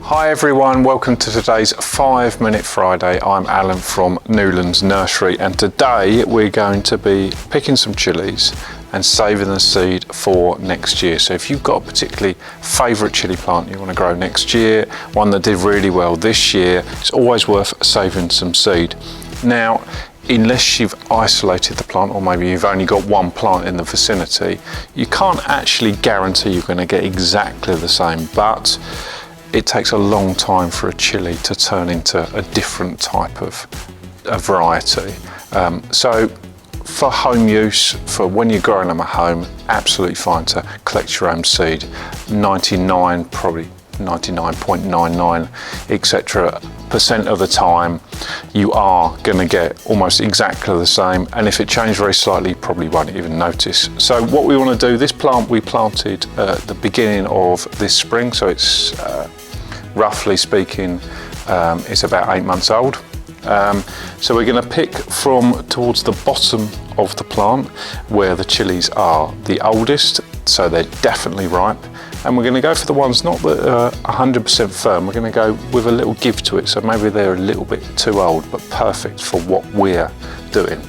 Hi everyone, welcome to today's 5 Minute Friday. I'm Alan from Newlands Nursery, and today we're going to be picking some chillies and saving the seed for next year. So if you've got a particularly favourite chilli plant you want to grow next year, one that did really well this year, it's always worth saving some seed. Now, unless you've isolated the plant, or maybe you've only got one plant in the vicinity, you can't actually guarantee you're going to get exactly the same, but it takes a long time for a chilli to turn into a different type of a variety. So for home use, for when you're growing them at home, absolutely fine to collect your own seed. 99.99 etc. % of the time you are going to get almost exactly the same, and if it changed very slightly you probably won't even notice. So what we want to do, this plant we planted at the beginning of this spring, so it's roughly speaking it's about 8 months old. So we're going to pick from towards the bottom of the plant where the chillies are the oldest, so they're definitely ripe, and we're going to go for the ones not that are 100% firm. We're going to go with a little give to it, so maybe they're a little bit too old but perfect for what we're doing.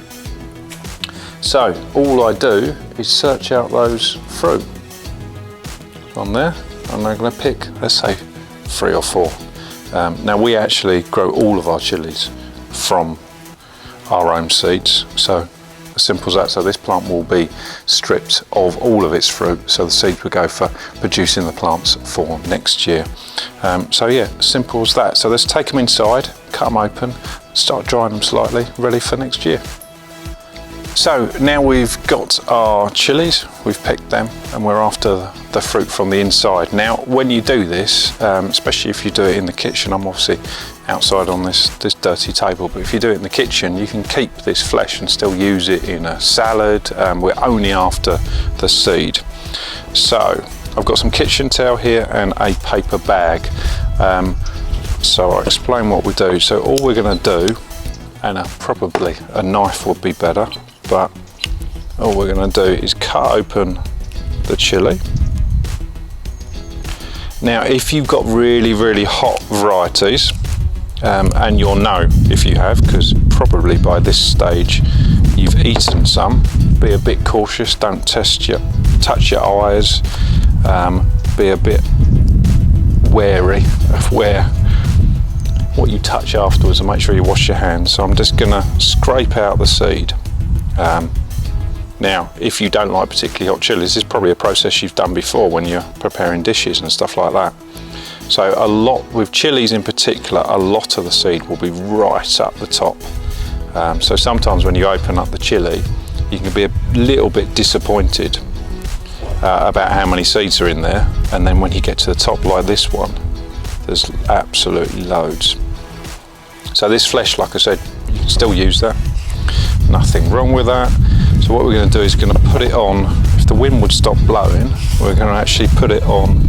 So all I do is search out those fruit on there, and I'm going to pick, let's say, 3 or 4. Now we actually grow all of our chillies from our own seeds, so as simple as that. So this plant will be stripped of all of its fruit, so the seeds will go for producing the plants for next year. So yeah, simple as that. So let's take them inside, cut them open, start drying them slightly, ready for next year. So now we've got our chillies, we've picked them, and we're after the fruit from the inside. Now when you do this, especially if you do it in the kitchen, I'm obviously outside on this dirty table, but if you do it in the kitchen you can keep this flesh and still use it in a salad. We're only after the seed. So I've got some kitchen towel here and a paper bag. So I'll explain what we do. So all we're going to do, and probably a knife would be better, but all we're going to do is cut open the chilli. Now if you've got really hot varieties, and you'll know if you have, because probably by this stage you've eaten some, be a bit cautious, don't touch your eyes, be a bit wary of what you touch afterwards, and make sure you wash your hands. So I'm just going to scrape out the seed. Now if you don't like particularly hot chilies, this is probably a process you've done before when you're preparing dishes and stuff like that. So a lot, with chilies in particular, a lot of the seed will be right up the top. So sometimes when you open up the chilli, you can be a little bit disappointed about how many seeds are in there, and then when you get to the top like this one, there's absolutely loads. So this flesh, like I said, you can still use that, nothing wrong with that. So what we're going to do is going to put it on, if the wind would stop blowing, we're going to actually put it on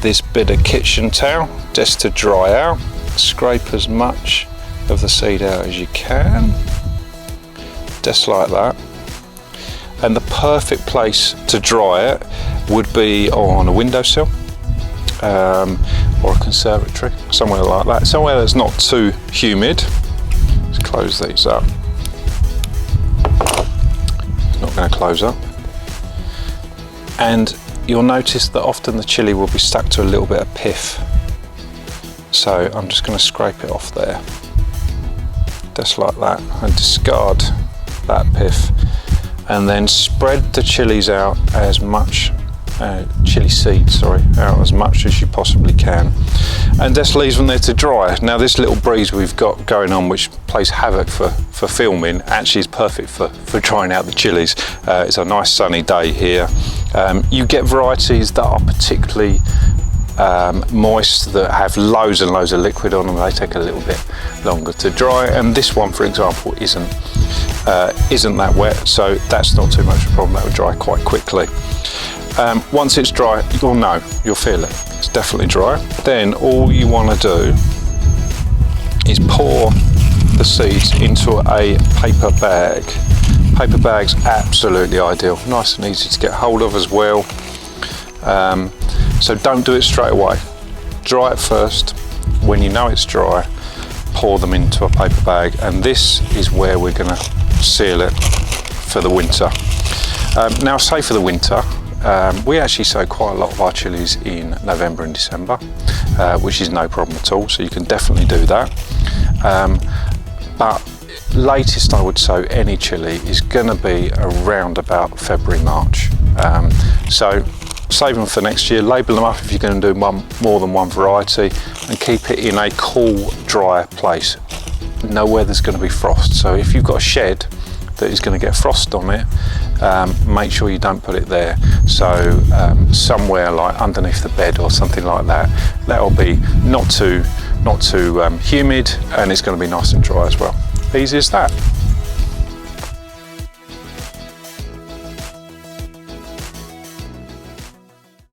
this bit of kitchen towel just to dry out. Scrape as much of the seed out as you can, just like that. And the perfect place to dry it would be on a windowsill, or a conservatory, somewhere like that, somewhere that's not too humid. Let's close these up. It's not going to close up. And you'll notice that often the chilli will be stuck to a little bit of pith. So I'm just going to scrape it off there, just like that, and discard that pith, and then spread the chillies out as much, chilli seeds, out as much as you possibly can, and just leave them there to dry. Now this little breeze we've got going on, which plays havoc for filming, actually is perfect for drying out the chillies. It's a nice sunny day here. You get varieties that are particularly moist, that have loads and loads of liquid on them. They take a little bit longer to dry, and this one for example isn't that wet, so that's not too much of a problem. That would dry quite quickly. Once it's dry, you'll feel it, it's definitely dry. Then all you want to do is pour the seeds into a paper bag. Paper bag's absolutely ideal, nice and easy to get hold of as well. So don't do it straight away. dry it first. When you know it's dry, pour them into a paper bag, and this is where we're going to seal it for the winter. Now, say for the winter, we actually sow quite a lot of our chillies in November and December, which is no problem at all, so you can definitely do that. But latest I would sow any chilli is going to be around about February, March. So save them for next year, label them up if you're going to do more than one variety, and keep it in a cool, dry place. Nowhere there's going to be frost. So if you've got a shed that is going to get frost on it, make sure you don't put it there. So somewhere like underneath the bed or something like that. That'll be not too humid, and it's going to be nice and dry as well. Easy as that.